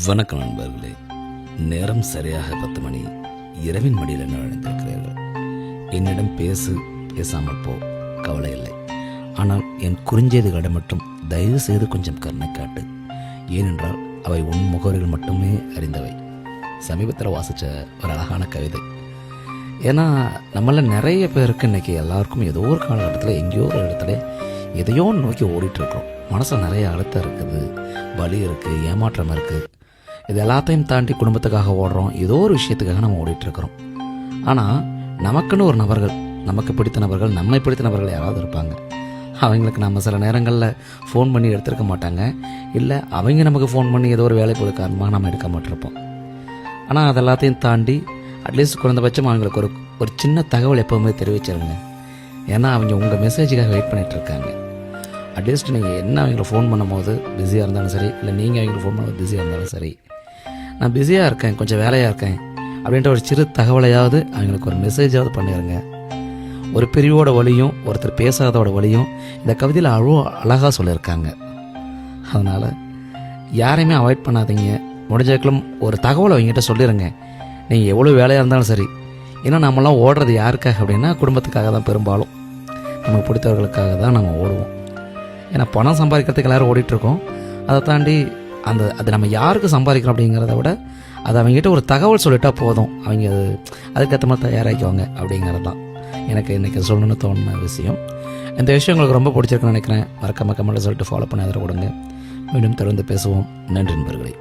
வணக்கம் நண்பர்களே. நேரம் சரியாக 10 மணி. இரவின் மடியில் நுழைந்திருக்கிறீர்கள். என்னிடம் பேசாமல் போ, கவலை இல்லை. ஆனால் என் குறுஞ்செய்திகளிடம் மட்டும் தயவு செய்து கொஞ்சம் கருணை காட்டு. ஏனென்றால் அவை உன் முகவரிகள் மட்டுமே அறிந்தவை. சமீபத்தில் வாசித்த ஒரு அழகான கவிதை. ஏன்னா நம்மள நிறைய பேருக்கு இன்றைக்கி எல்லாருக்கும் ஏதோ ஒரு காலகட்டத்தில் எங்கேயோ ஒரு இடத்துல எதையோ நோக்கி ஓடிட்டுருக்கோம். மனசில் நிறைய அழுத்தம் இருக்குது, வலி இருக்குது, ஏமாற்றம் இருக்குது. இது எல்லாத்தையும் தாண்டி குடும்பத்துக்காக ஓடுறோம், ஏதோ ஒரு விஷயத்துக்காக நம்ம ஓடிட்டுருக்கிறோம். ஆனால் நமக்குன்னு ஒரு நபர்கள், நமக்கு பிடித்த நபர்கள், நம்மை பிடித்த நபர்கள் யாராவது இருப்பாங்க. அவங்களுக்கு நம்ம சில நேரங்களில் ஃபோன் பண்ணி எடுத்துருக்க மாட்டாங்க, இல்லை அவங்க நமக்கு ஃபோன் பண்ணி ஏதோ ஒரு வேலை போது காரணமாக நம்ம எடுக்க மாட்டிருப்போம். ஆனால் அதெல்லாத்தையும் தாண்டி அட்லீஸ்ட் குறைந்தபட்சம் அவங்களுக்கு ஒரு சின்ன தகவல் எப்போவுமே தெரிவிச்சிருங்க. ஏன்னா அவங்க உங்கள் மெசேஜுக்காக வெயிட் பண்ணிகிட்ருக்காங்க. அட்லீஸ்ட் நீங்கள் என்ன அவங்கள ஃபோன் பண்ணும்போது பிஸியாக இருந்தாலும் சரி, இல்லை நீங்கள் அவங்களுக்கு ஃபோன் பண்ணும்போது பிஸியாக இருந்தாலும் சரி, நான் பிஸியாக இருக்கேன், கொஞ்சம் வேலையாக இருக்கேன் அப்படின்ற ஒரு சிறு தகவலையாவது அவங்களுக்கு ஒரு மெசேஜாவது பண்ணிடுங்க. ஒரு பிரிவோட வழியும் ஒருத்தர் பேசாதோட வழியும் இந்த கவிதையில் அழகாக சொல்லியிருக்காங்க. அதனால் யாரையுமே அவாய்ட் பண்ணாதீங்க. முடிஞ்சவர்களும் ஒரு தகவலை அவங்ககிட்ட சொல்லிடுங்க. நீங்கள் எவ்வளோ வேலையாக இருந்தாலும் சரி. ஏன்னா நம்மளாம் ஓடுறது யாருக்காக அப்படின்னா குடும்பத்துக்காக தான். பெரும்பாலும் நமக்கு பிடித்தவர்களுக்காக தான் நம்ம ஓடுவோம். ஏன்னா பணம் சம்பாதிக்கிறதுக்கு எல்லோரும் ஓடிட்டுருக்கோம். அதை தாண்டி அது நம்ம யாருக்கு சம்பாதிக்கிறோம் அப்படிங்கிறத விட அது அவங்ககிட்ட ஒரு தகவல் சொல்லிட்டா போதும், அவங்க அதுக்கேற்ற மாதிரி தயாராகிக்குவாங்க அப்படிங்கிறது தான் எனக்கு இன்றைக்கி சொல்லணும்னு தோணுன விஷயம். இந்த விஷயம் உங்களுக்கு ரொம்ப பிடிச்சிருக்குன்னு நினைக்கிறேன். மறக்காம கமெண்ட்டில் சொல்லிட்டு ஃபாலோ பண்ணி அதில் கொடுங்க. மீண்டும் தொடர்ந்து பேசுவோம். நன்றி நண்பர்களே.